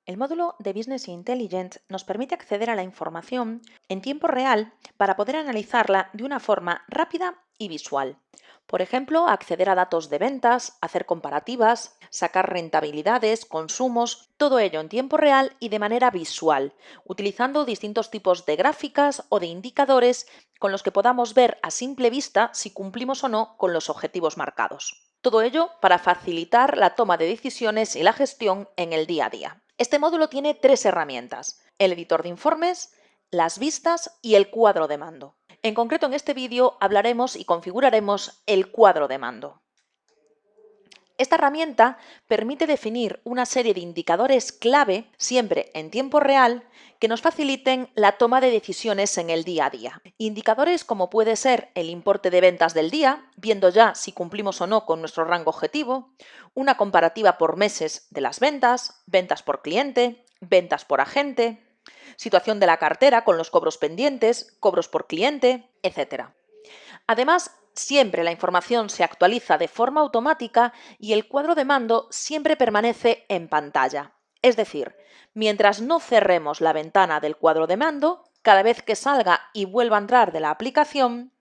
El módulo de Business Intelligence nos permite acceder a la información en tiempo real para poder analizarla de una forma rápida y visual. Por ejemplo, acceder a datos de ventas, hacer comparativas, sacar rentabilidades, consumos, todo ello en tiempo real y de manera visual, utilizando distintos tipos de gráficas o de indicadores con los que podamos ver a simple vista si cumplimos o no con los objetivos marcados. Todo ello para facilitar la toma de decisiones y la gestión en el día a día. Este módulo tiene tres herramientas: el editor de informes, las vistas y el cuadro de mando. En concreto, en este vídeo hablaremos y configuraremos el cuadro de mando. Esta herramienta permite definir una serie de indicadores clave, siempre en tiempo real, que nos faciliten la toma de decisiones en el día a día. Indicadores como puede ser el importe de ventas del día, viendo ya si cumplimos o no con nuestro rango objetivo, una comparativa por meses de las ventas, ventas por cliente, ventas por agente, situación de la cartera con los cobros pendientes, cobros por cliente, etc. Además, siempre la información se actualiza de forma automática y el cuadro de mando siempre permanece en pantalla. Es decir, mientras no cerremos la ventana del cuadro de mando, cada vez que salga y vuelva a entrar de la aplicación,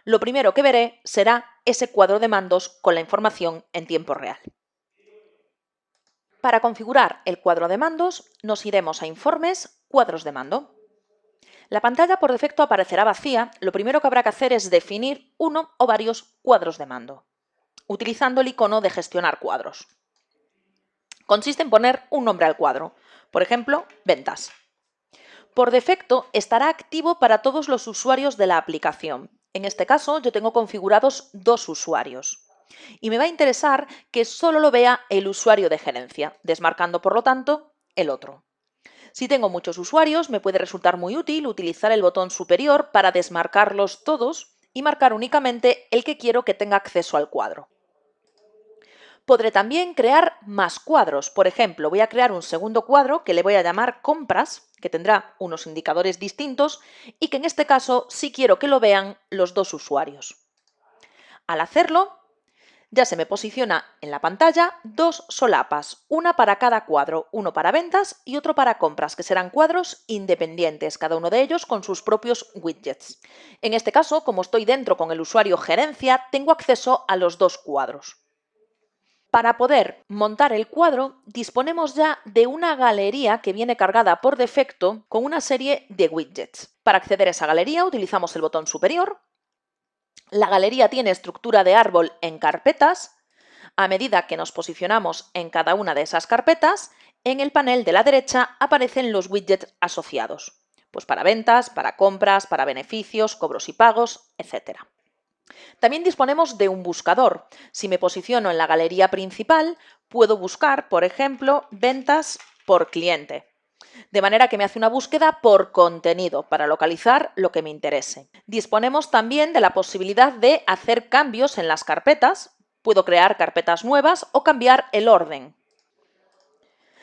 lo primero que veré será ese cuadro de mandos con la información en tiempo real. Para configurar el cuadro de mandos, nos iremos a Informes, Cuadros de mando. La pantalla por defecto aparecerá vacía. Lo primero que habrá que hacer es definir uno o varios cuadros de mando, utilizando el icono de Gestionar cuadros. Consiste en poner un nombre al cuadro, por ejemplo, Ventas. Por defecto estará activo para todos los usuarios de la aplicación. En este caso yo tengo configurados 2 usuarios. Y me va a interesar que solo lo vea el usuario de gerencia, desmarcando por lo tanto el otro. Si tengo muchos usuarios, me puede resultar muy útil utilizar el botón superior para desmarcarlos todos y marcar únicamente el que quiero que tenga acceso al cuadro. Podré también crear más cuadros. Por ejemplo, voy a crear un segundo cuadro que le voy a llamar Compras, que tendrá unos indicadores distintos y que en este caso sí quiero que lo vean los 2 usuarios. Al hacerlo, ya se me posiciona en la pantalla 2 solapas, una para cada cuadro, uno para ventas y otro para compras, que serán cuadros independientes, cada uno de ellos con sus propios widgets. En este caso, como estoy dentro con el usuario gerencia, tengo acceso a los 2 cuadros. Para poder montar el cuadro, disponemos ya de una galería que viene cargada por defecto con una serie de widgets. Para acceder a esa galería utilizamos el botón superior. La galería tiene estructura de árbol en carpetas. A medida que nos posicionamos en cada una de esas carpetas, en el panel de la derecha aparecen los widgets asociados, pues para ventas, para compras, para beneficios, cobros y pagos, etc. También disponemos de un buscador. Si me posiciono en la galería principal, puedo buscar, por ejemplo, ventas por cliente. De manera que me hace una búsqueda por contenido para localizar lo que me interese. Disponemos también de la posibilidad de hacer cambios en las carpetas. Puedo crear carpetas nuevas o cambiar el orden.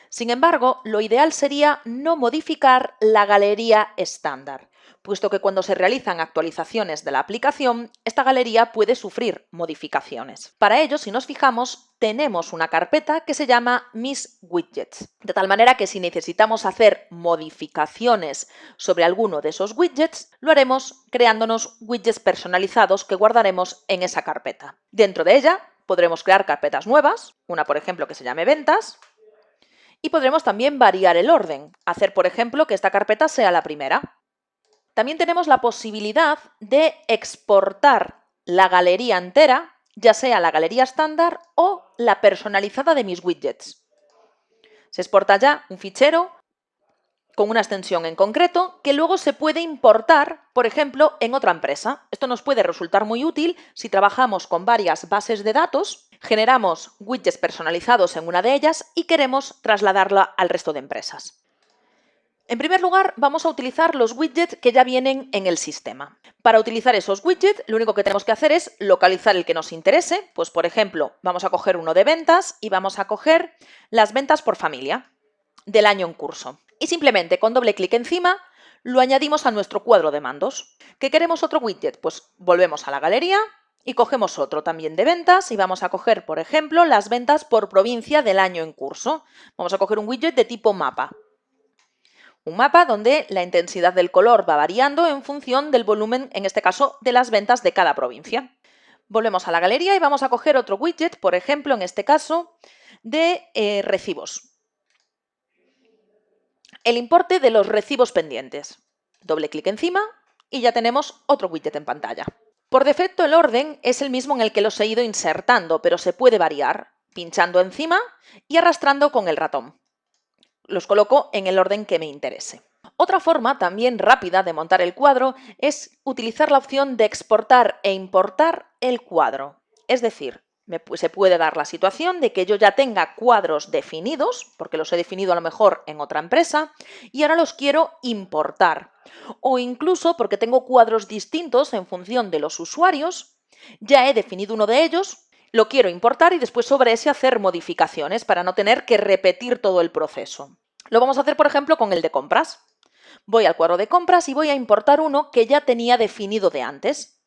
Sin embargo, lo ideal sería no modificar la galería estándar, puesto que cuando se realizan actualizaciones de la aplicación, esta galería puede sufrir modificaciones. Para ello, si nos fijamos, tenemos una carpeta que se llama Mis Widgets, de tal manera que si necesitamos hacer modificaciones sobre alguno de esos widgets, lo haremos creándonos widgets personalizados que guardaremos en esa carpeta. Dentro de ella podremos crear carpetas nuevas, una por ejemplo que se llame Ventas, y podremos también variar el orden, hacer por ejemplo que esta carpeta sea la primera. También tenemos la posibilidad de exportar la galería entera, ya sea la galería estándar o la personalizada de mis widgets. Se exporta ya un fichero con una extensión en concreto que luego se puede importar, por ejemplo, en otra empresa. Esto nos puede resultar muy útil si trabajamos con varias bases de datos, generamos widgets personalizados en una de ellas y queremos trasladarla al resto de empresas. En primer lugar, vamos a utilizar los widgets que ya vienen en el sistema. Para utilizar esos widgets, lo único que tenemos que hacer es localizar el que nos interese. Pues, por ejemplo, vamos a coger uno de ventas y vamos a coger las ventas por familia del año en curso. Y simplemente con doble clic encima lo añadimos a nuestro cuadro de mandos. ¿Que queremos otro widget? Pues volvemos a la galería y cogemos otro también de ventas y vamos a coger, por ejemplo, las ventas por provincia del año en curso. Vamos a coger un widget de tipo mapa. Un mapa donde la intensidad del color va variando en función del volumen, en este caso, de las ventas de cada provincia. Volvemos a la galería y vamos a coger otro widget, por ejemplo, en este caso, de recibos. El importe de los recibos pendientes. Doble clic encima y ya tenemos otro widget en pantalla. Por defecto el orden es el mismo en el que los he ido insertando, pero se puede variar pinchando encima y arrastrando con el ratón. Los coloco en el orden que me interese. Otra forma también rápida de montar el cuadro es utilizar la opción de exportar e importar el cuadro. Es decir, se puede dar la situación de que yo ya tenga cuadros definidos, porque los he definido a lo mejor en otra empresa, y ahora los quiero importar. O incluso porque tengo cuadros distintos en función de los usuarios, ya he definido uno de ellos, lo quiero importar y después sobre ese hacer modificaciones para no tener que repetir todo el proceso. Lo vamos a hacer, por ejemplo, con el de compras. Voy al cuadro de compras y voy a importar uno que ya tenía definido de antes.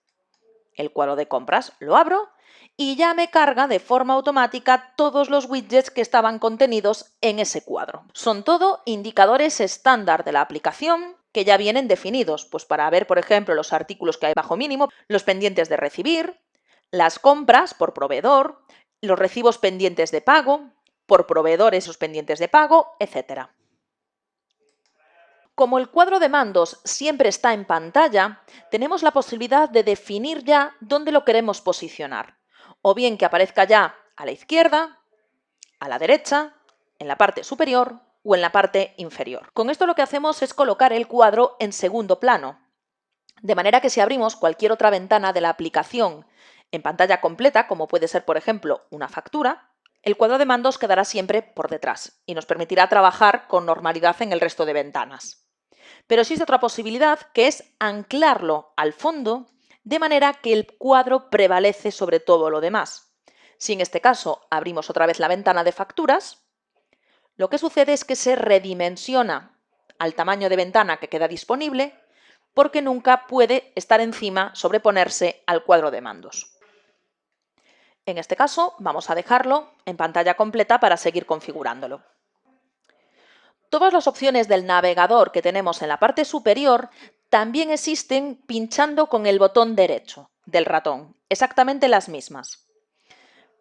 El cuadro de compras lo abro y ya me carga de forma automática todos los widgets que estaban contenidos en ese cuadro. Son todo indicadores estándar de la aplicación que ya vienen definidos, pues para ver, por ejemplo, los artículos que hay bajo mínimo, los pendientes de recibir, las compras por proveedor, los recibos pendientes de pago, por proveedores esos pendientes de pago, etc. Como el cuadro de mandos siempre está en pantalla, tenemos la posibilidad de definir ya dónde lo queremos posicionar. O bien que aparezca ya a la izquierda, a la derecha, en la parte superior o en la parte inferior. Con esto lo que hacemos es colocar el cuadro en segundo plano, de manera que si abrimos cualquier otra ventana de la aplicación en pantalla completa, como puede ser por ejemplo una factura, el cuadro de mandos quedará siempre por detrás y nos permitirá trabajar con normalidad en el resto de ventanas. Pero existe otra posibilidad que es anclarlo al fondo de manera que el cuadro prevalece sobre todo lo demás. Si en este caso abrimos otra vez la ventana de facturas, lo que sucede es que se redimensiona al tamaño de ventana que queda disponible porque nunca puede estar encima, sobreponerse al cuadro de mandos. En este caso vamos a dejarlo en pantalla completa para seguir configurándolo. Todas las opciones del navegador que tenemos en la parte superior también existen pinchando con el botón derecho del ratón, exactamente las mismas.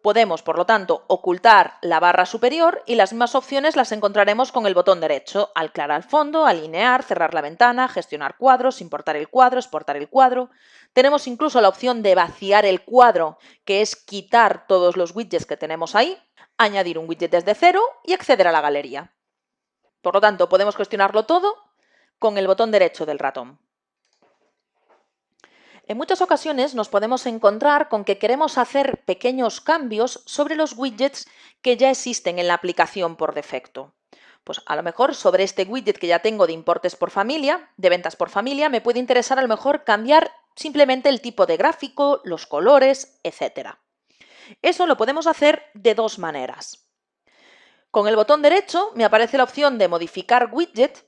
Podemos, por lo tanto, ocultar la barra superior y las mismas opciones las encontraremos con el botón derecho, anclar al fondo, alinear, cerrar la ventana, gestionar cuadros, importar el cuadro, exportar el cuadro. Tenemos incluso la opción de vaciar el cuadro, que es quitar todos los widgets que tenemos ahí, añadir un widget desde cero y acceder a la galería. Por lo tanto, podemos gestionarlo todo con el botón derecho del ratón. En muchas ocasiones nos podemos encontrar con que queremos hacer pequeños cambios sobre los widgets que ya existen en la aplicación por defecto. Pues a lo mejor sobre este widget que ya tengo de importes por familia, de ventas por familia, me puede interesar a lo mejor cambiar simplemente el tipo de gráfico, los colores, etc. Eso lo podemos hacer de dos maneras. Con el botón derecho me aparece la opción de modificar widget,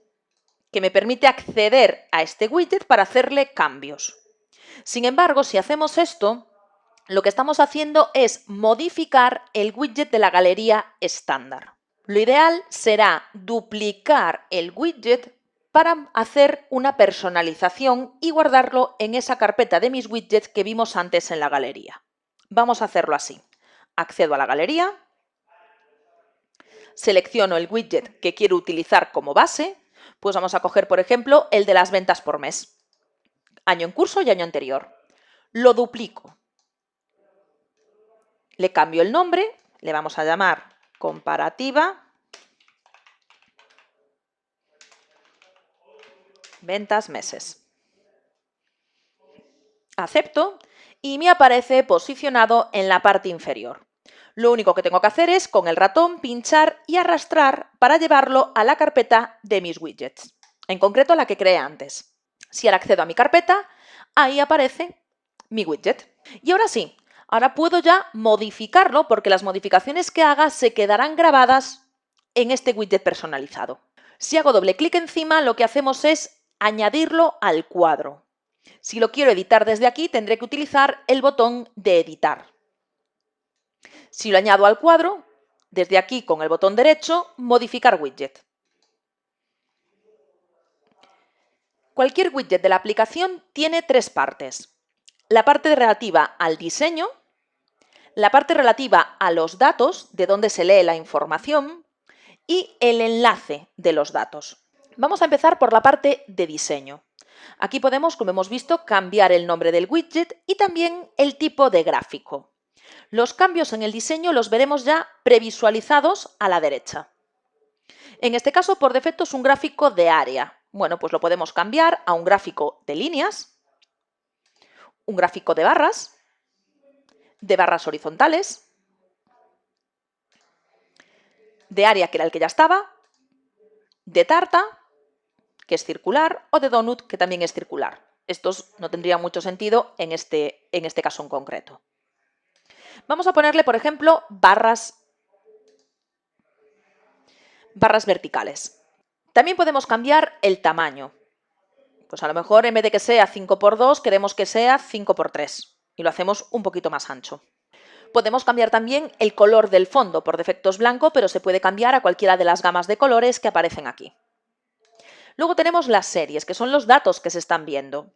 que me permite acceder a este widget para hacerle cambios. Sin embargo, si hacemos esto, lo que estamos haciendo es modificar el widget de la galería estándar. Lo ideal será duplicar el widget para hacer una personalización y guardarlo en esa carpeta de mis widgets que vimos antes en la galería. Vamos a hacerlo así. Accedo a la galería, selecciono el widget que quiero utilizar como base, pues vamos a coger, por ejemplo, el de las ventas por mes. Año en curso y año anterior. Lo duplico. Le cambio el nombre, le vamos a llamar comparativa ventas meses. Acepto y me aparece posicionado en la parte inferior. Lo único que tengo que hacer es con el ratón pinchar y arrastrar para llevarlo a la carpeta de mis widgets, en concreto la que creé antes. Si ahora accedo a mi carpeta, ahí aparece mi widget. Y ahora sí, ahora puedo ya modificarlo porque las modificaciones que haga se quedarán grabadas en este widget personalizado. Si hago doble clic encima, lo que hacemos es añadirlo al cuadro. Si lo quiero editar desde aquí, tendré que utilizar el botón de editar. Si lo añado al cuadro, desde aquí con el botón derecho, modificar widget. Cualquier widget de la aplicación tiene tres partes. La parte relativa al diseño, la parte relativa a los datos, de donde se lee la información, y el enlace de los datos. Vamos a empezar por la parte de diseño. Aquí podemos, como hemos visto, cambiar el nombre del widget y también el tipo de gráfico. Los cambios en el diseño los veremos ya previsualizados a la derecha. En este caso, por defecto, es un gráfico de área. Bueno, pues lo podemos cambiar a un gráfico de líneas, un gráfico de barras horizontales, de área, que era el que ya estaba, de tarta, que es circular, o de donut, que también es circular. Estos no tendrían mucho sentido en este caso en concreto. Vamos a ponerle, por ejemplo, barras verticales. También podemos cambiar el tamaño. Pues a lo mejor en vez de que sea 5×2, queremos que sea 5×3 y lo hacemos un poquito más ancho. Podemos cambiar también el color del fondo. Por defecto es blanco, pero se puede cambiar a cualquiera de las gamas de colores que aparecen aquí. Luego tenemos las series, que son los datos que se están viendo.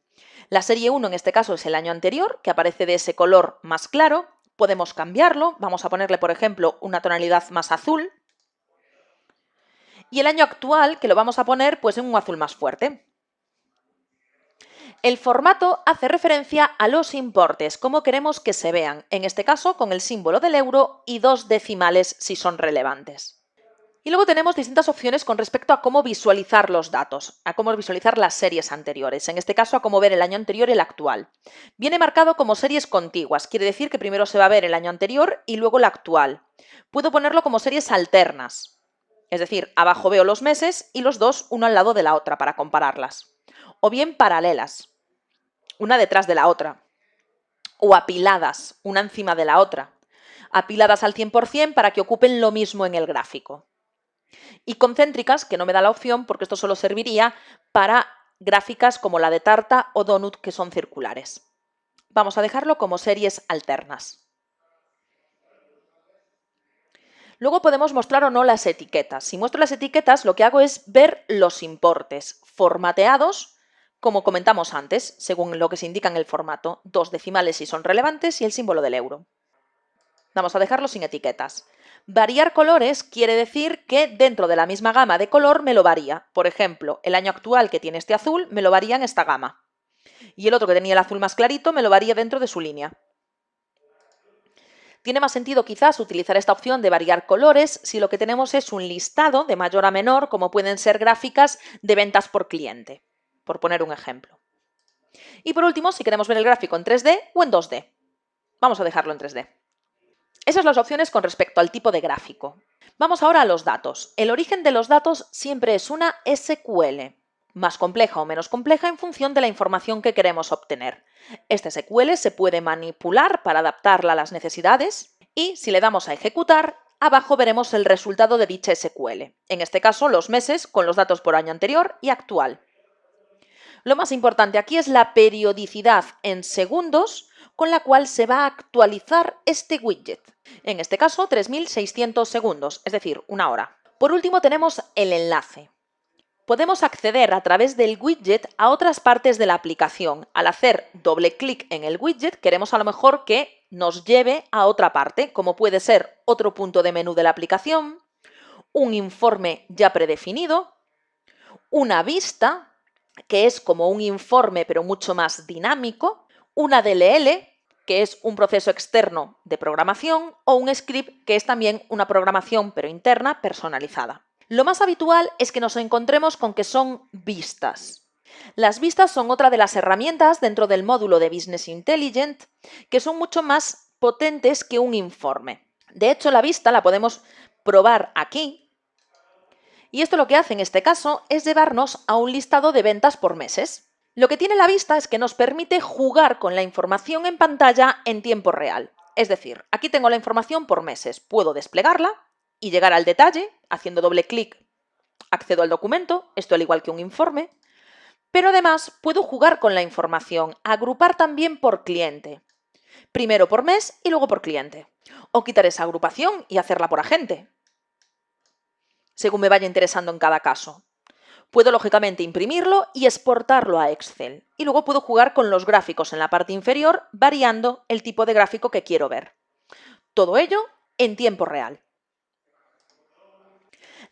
La serie 1 en este caso es el año anterior, que aparece de ese color más claro. Podemos cambiarlo, vamos a ponerle por ejemplo una tonalidad más azul. Y el año actual, que lo vamos a poner pues en un azul más fuerte. El formato hace referencia a los importes, como queremos que se vean, en este caso con el símbolo del euro y 2 decimales si son relevantes. Y luego tenemos distintas opciones con respecto a cómo visualizar los datos, a cómo visualizar las series anteriores, en este caso a cómo ver el año anterior y el actual. Viene marcado como series contiguas, quiere decir que primero se va a ver el año anterior y luego el actual. Puedo ponerlo como series alternas, es decir, abajo veo los meses y los dos uno al lado de la otra para compararlas. O bien paralelas, una detrás de la otra. O apiladas, una encima de la otra. Apiladas al 100% para que ocupen lo mismo en el gráfico. Y concéntricas, que no me da la opción porque esto solo serviría para gráficas como la de tarta o donut, que son circulares. Vamos a dejarlo como series alternas. Luego podemos mostrar o no las etiquetas. Si muestro las etiquetas, lo que hago es ver los importes formateados, como comentamos antes, según lo que se indica en el formato, 2 decimales si son relevantes y el símbolo del euro. Vamos a dejarlo sin etiquetas. Variar colores quiere decir que dentro de la misma gama de color me lo varía. Por ejemplo, el año actual que tiene este azul me lo varía en esta gama. Y el otro que tenía el azul más clarito me lo varía dentro de su línea. Tiene más sentido quizás utilizar esta opción de variar colores si lo que tenemos es un listado de mayor a menor, como pueden ser gráficas de ventas por cliente, por poner un ejemplo. Y por último, si queremos ver el gráfico en 3D o en 2D. Vamos a dejarlo en 3D. Esas son las opciones con respecto al tipo de gráfico. Vamos ahora a los datos. El origen de los datos siempre es una SQL, más compleja o menos compleja en función de la información que queremos obtener. Esta SQL se puede manipular para adaptarla a las necesidades y si le damos a ejecutar, abajo veremos el resultado de dicha SQL. En este caso, los meses con los datos por año anterior y actual. Lo más importante aquí es la periodicidad en segundos con la cual se va a actualizar este widget. En este caso, 3.600 segundos, es decir, una hora. Por último, tenemos el enlace. Podemos acceder a través del widget a otras partes de la aplicación. Al hacer doble clic en el widget, queremos a lo mejor que nos lleve a otra parte, como puede ser otro punto de menú de la aplicación, un informe ya predefinido, una vista, que es como un informe pero mucho más dinámico, una DLL, que es un proceso externo de programación, o un script, que es también una programación pero interna personalizada. Lo más habitual es que nos encontremos con que son vistas. Las vistas son otra de las herramientas dentro del módulo de Business Intelligent que son mucho más potentes que un informe. De hecho, la vista la podemos probar aquí y esto lo que hace en este caso es llevarnos a un listado de ventas por meses. Lo que tiene la vista es que nos permite jugar con la información en pantalla en tiempo real. Es decir, aquí tengo la información por meses, puedo desplegarla y llegar al detalle, haciendo doble clic accedo al documento, esto al igual que un informe, Pero además puedo jugar con la información, agrupar también por cliente. Primero por mes y luego por cliente. O quitar esa agrupación y hacerla por agente, según me vaya interesando en cada caso. Puedo lógicamente imprimirlo y exportarlo a Excel. Y luego puedo jugar con los gráficos en la parte inferior, variando el tipo de gráfico que quiero ver. Todo ello en tiempo real.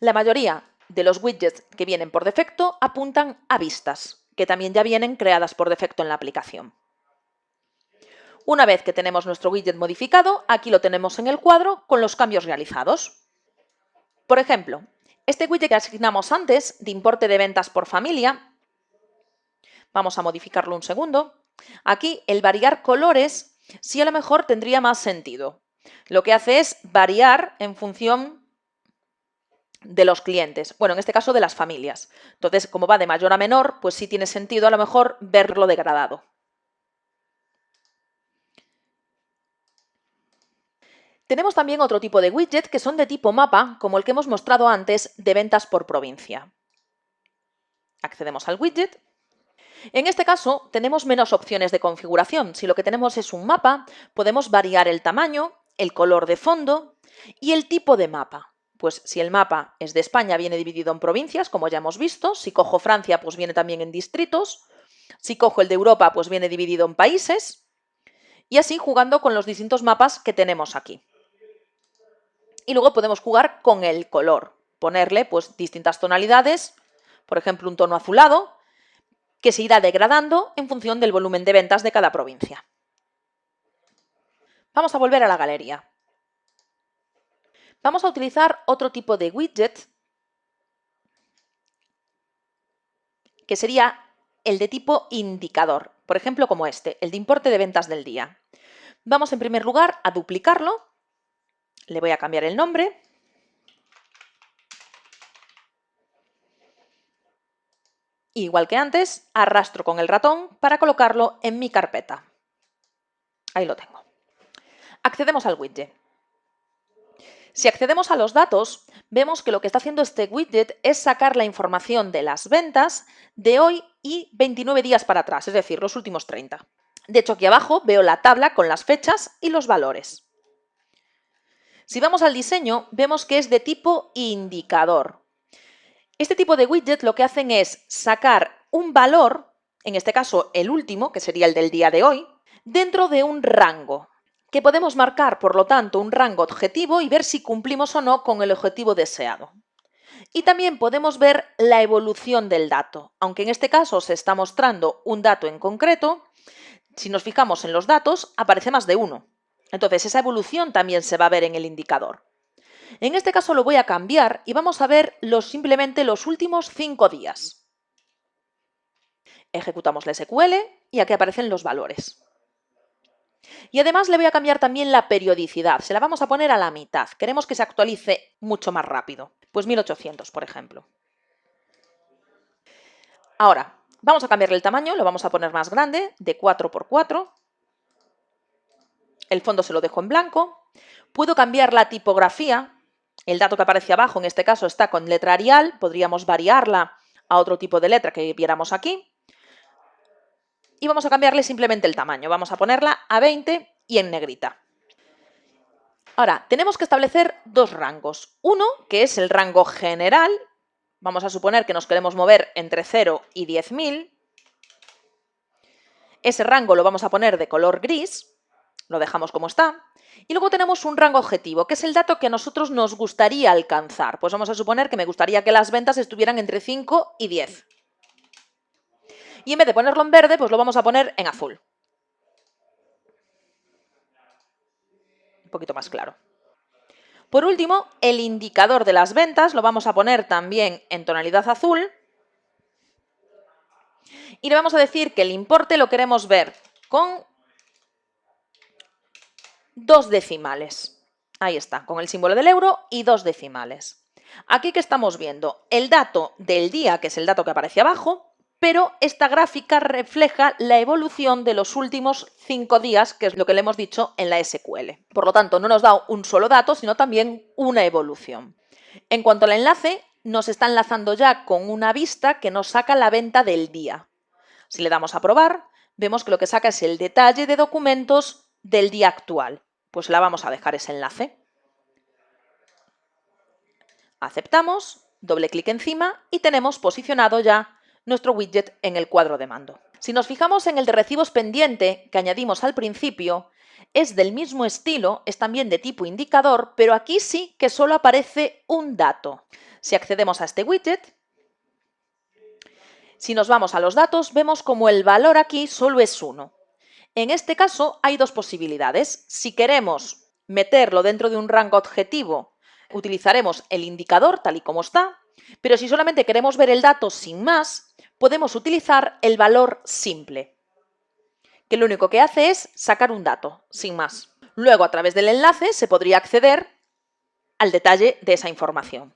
La mayoría de los widgets que vienen por defecto apuntan a vistas, que también ya vienen creadas por defecto en la aplicación. Una vez que tenemos nuestro widget modificado, aquí lo tenemos en el cuadro con los cambios realizados. Por ejemplo, este widget que asignamos antes de importe de ventas por familia, vamos a modificarlo un segundo. Aquí el variar colores sí a lo mejor tendría más sentido. Lo que hace es variar en función de los clientes, bueno, en este caso de las familias. Entonces, como va de mayor a menor, pues sí tiene sentido a lo mejor verlo degradado. Tenemos también otro tipo de widget que son de tipo mapa, como el que hemos mostrado antes de ventas por provincia. Accedemos al widget. En este caso tenemos menos opciones de configuración. Si lo que tenemos es un mapa, podemos variar el tamaño, el color de fondo y el tipo de mapa. Pues si el mapa es de España, viene dividido en provincias, como ya hemos visto. Si cojo Francia, pues viene también en distritos. Si cojo el de Europa, pues viene dividido en países. Y así jugando con los distintos mapas que tenemos aquí. Y luego podemos jugar con el color, ponerle pues distintas tonalidades, por ejemplo un tono azulado, que se irá degradando en función del volumen de ventas de cada provincia. Vamos a volver a la galería. Vamos a utilizar otro tipo de widget, que sería el de tipo indicador, por ejemplo como este, el de importe de ventas del día. Vamos en primer lugar a duplicarlo, le voy a cambiar el nombre. Igual que antes, arrastro con el ratón para colocarlo en mi carpeta. Ahí lo tengo. Accedemos al widget. Si accedemos a los datos, vemos que lo que está haciendo este widget es sacar la información de las ventas de hoy y 29 días para atrás, es decir, los últimos 30. De hecho, aquí abajo veo la tabla con las fechas y los valores. Si vamos al diseño, vemos que es de tipo indicador. Este tipo de widget lo que hacen es sacar un valor, en este caso el último, que sería el del día de hoy, dentro de un rango, que podemos marcar, por lo tanto, un rango objetivo y ver si cumplimos o no con el objetivo deseado. Y también podemos ver la evolución del dato, aunque en este caso se está mostrando un dato en concreto, si nos fijamos en los datos aparece más de uno. Entonces esa evolución también se va a ver en el indicador. En este caso lo voy a cambiar y vamos a ver simplemente los últimos 5 días. Ejecutamos la SQL y aquí aparecen los valores. Y además le voy a cambiar también la periodicidad, se la vamos a poner a la mitad. Queremos que se actualice mucho más rápido, pues 1800 por ejemplo. Ahora, vamos a cambiarle el tamaño, lo vamos a poner más grande, de 4 por 4. El fondo se lo dejo en blanco. Puedo cambiar la tipografía. El dato que aparece abajo, en este caso, está con letra Arial. Podríamos variarla a otro tipo de letra que viéramos aquí. Y vamos a cambiarle simplemente el tamaño. Vamos a ponerla a 20 y en negrita. Ahora, tenemos que establecer dos rangos. Uno, que es el rango general. Vamos a suponer que nos queremos mover entre 0 y 10.000. Ese rango lo vamos a poner de color gris. Lo dejamos como está. Y luego tenemos un rango objetivo, que es el dato que a nosotros nos gustaría alcanzar. Pues vamos a suponer que me gustaría que las ventas estuvieran entre 5 y 10. Y en vez de ponerlo en verde, pues lo vamos a poner en azul. Un poquito más claro. Por último, el indicador de las ventas lo vamos a poner también en tonalidad azul. Y le vamos a decir que el importe lo queremos ver con 2 decimales. Ahí está, con el símbolo del euro y 2 decimales. Aquí que estamos viendo el dato del día, que es el dato que aparece abajo, pero esta gráfica refleja la evolución de los últimos 5 días, que es lo que le hemos dicho en la SQL. Por lo tanto, no nos da un solo dato, sino también una evolución. En cuanto al enlace, nos está enlazando ya con una vista que nos saca la venta del día. Si le damos a probar, vemos que lo que saca es el detalle de documentos del día actual. Pues la vamos a dejar ese enlace. Aceptamos, doble clic encima y tenemos posicionado ya nuestro widget en el cuadro de mando. Si nos fijamos en el de recibos pendiente que añadimos al principio, es del mismo estilo, es también de tipo indicador, pero aquí sí que solo aparece un dato. Si accedemos a este widget, si nos vamos a los datos, vemos como el valor aquí solo es 1. En este caso hay dos posibilidades. Si queremos meterlo dentro de un rango objetivo, utilizaremos el indicador tal y como está, pero si solamente queremos ver el dato sin más, podemos utilizar el valor simple, que lo único que hace es sacar un dato, sin más. Luego, a través del enlace, se podría acceder al detalle de esa información.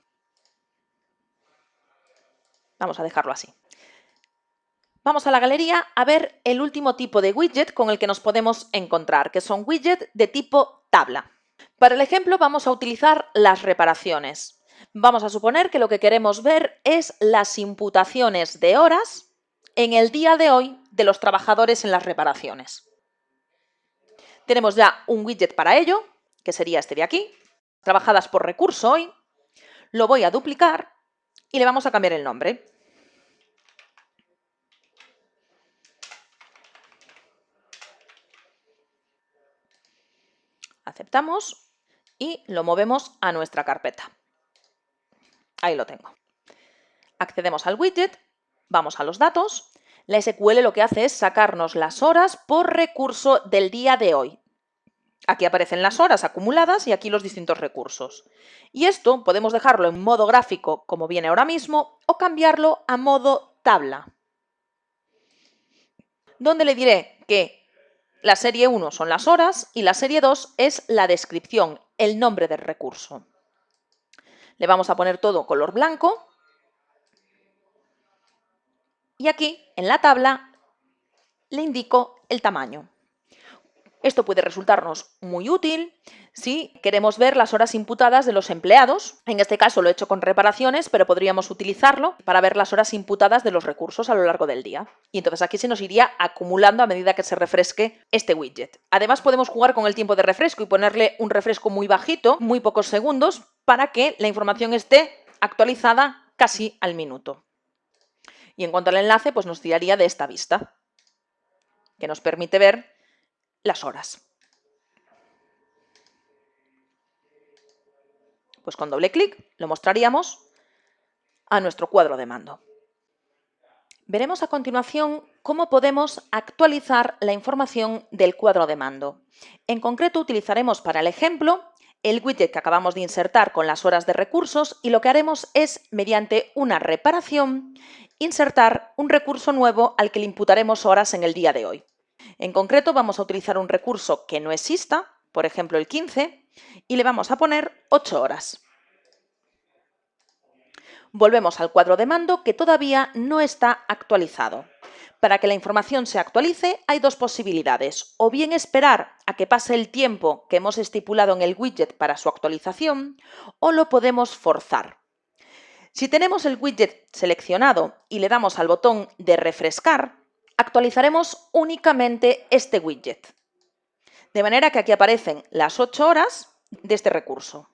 Vamos a dejarlo así. Vamos a la galería a ver el último tipo de widget con el que nos podemos encontrar, que son widgets de tipo tabla. Para el ejemplo vamos a utilizar las reparaciones. Vamos a suponer que lo que queremos ver es las imputaciones de horas en el día de hoy de los trabajadores en las reparaciones. Tenemos ya un widget para ello, que sería este de aquí, trabajadas por recurso hoy. Lo voy a duplicar y le vamos a cambiar el nombre. Aceptamos y lo movemos a nuestra carpeta. Ahí lo tengo. Accedemos al widget, vamos a los datos. La SQL lo que hace es sacarnos las horas por recurso del día de hoy. Aquí aparecen las horas acumuladas y aquí los distintos recursos. Y esto podemos dejarlo en modo gráfico como viene ahora mismo o cambiarlo a modo tabla, donde le diré que la serie 1 son las horas y la serie 2 es la descripción, el nombre del recurso. Le vamos a poner todo color blanco y aquí en la tabla le indico el tamaño. Esto puede resultarnos muy útil si queremos ver las horas imputadas de los empleados. En este caso lo he hecho con reparaciones, pero podríamos utilizarlo para ver las horas imputadas de los recursos a lo largo del día. Y entonces aquí se nos iría acumulando a medida que se refresque este widget. Además podemos jugar con el tiempo de refresco y ponerle un refresco muy bajito, muy pocos segundos, para que la información esté actualizada casi al minuto. Y en cuanto al enlace, pues nos tiraría de esta vista, que nos permite ver las horas. Pues con doble clic lo mostraríamos a nuestro cuadro de mando. Veremos a continuación cómo podemos actualizar la información del cuadro de mando. En concreto utilizaremos para el ejemplo el widget que acabamos de insertar con las horas de recursos y lo que haremos es, mediante una reparación, insertar un recurso nuevo al que le imputaremos horas en el día de hoy. En concreto vamos a utilizar un recurso que no exista, por ejemplo el 15, y le vamos a poner 8 horas. Volvemos al cuadro de mando que todavía no está actualizado. Para que la información se actualice hay dos posibilidades, o bien esperar a que pase el tiempo que hemos estipulado en el widget para su actualización, o lo podemos forzar. Si tenemos el widget seleccionado y le damos al botón de refrescar, actualizaremos únicamente este widget. De manera que aquí aparecen las 8 horas de este recurso.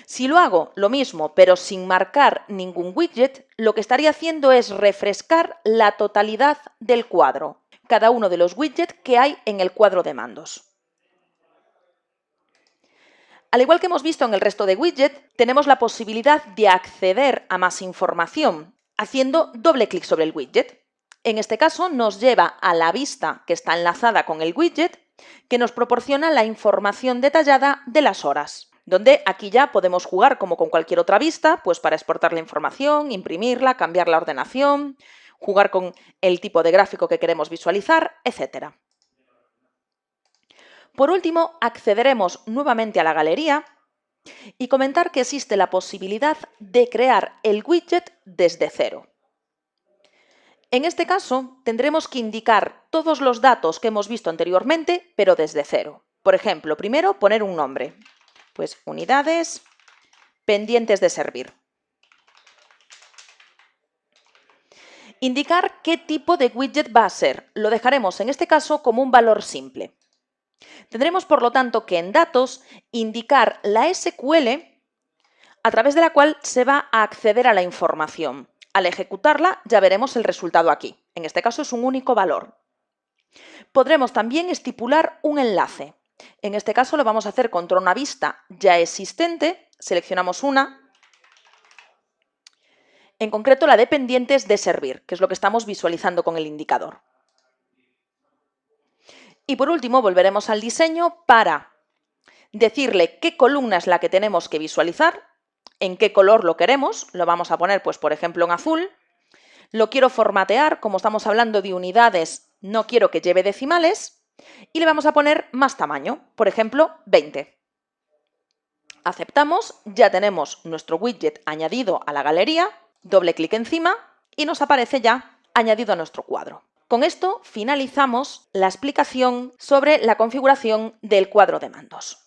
Si lo hago lo mismo, pero sin marcar ningún widget, lo que estaría haciendo es refrescar la totalidad del cuadro, cada uno de los widgets que hay en el cuadro de mandos. Al igual que hemos visto en el resto de widgets, tenemos la posibilidad de acceder a más información haciendo doble clic sobre el widget. En este caso nos lleva a la vista que está enlazada con el widget, que nos proporciona la información detallada de las horas, donde aquí ya podemos jugar como con cualquier otra vista, pues para exportar la información, imprimirla, cambiar la ordenación, jugar con el tipo de gráfico que queremos visualizar, etc. Por último, accederemos nuevamente a la galería y comentar que existe la posibilidad de crear el widget desde cero. En este caso, tendremos que indicar todos los datos que hemos visto anteriormente, pero desde cero. Por ejemplo, primero poner un nombre. Pues unidades pendientes de servir. Indicar qué tipo de widget va a ser. Lo dejaremos en este caso como un valor simple. Tendremos, por lo tanto, que en datos indicar la SQL a través de la cual se va a acceder a la información. Al ejecutarla ya veremos el resultado aquí. En este caso es un único valor. Podremos también estipular un enlace. En este caso lo vamos a hacer contra una vista ya existente. Seleccionamos una. En concreto la de pendientes de servir, que es lo que estamos visualizando con el indicador. Y por último volveremos al diseño para decirle qué columna es la que tenemos que visualizar, en qué color lo queremos, lo vamos a poner pues por ejemplo en azul, lo quiero formatear, como estamos hablando de unidades, no quiero que lleve decimales, y le vamos a poner más tamaño, por ejemplo 20. Aceptamos, ya tenemos nuestro widget añadido a la galería, doble clic encima y nos aparece ya añadido a nuestro cuadro. Con esto finalizamos la explicación sobre la configuración del cuadro de mandos.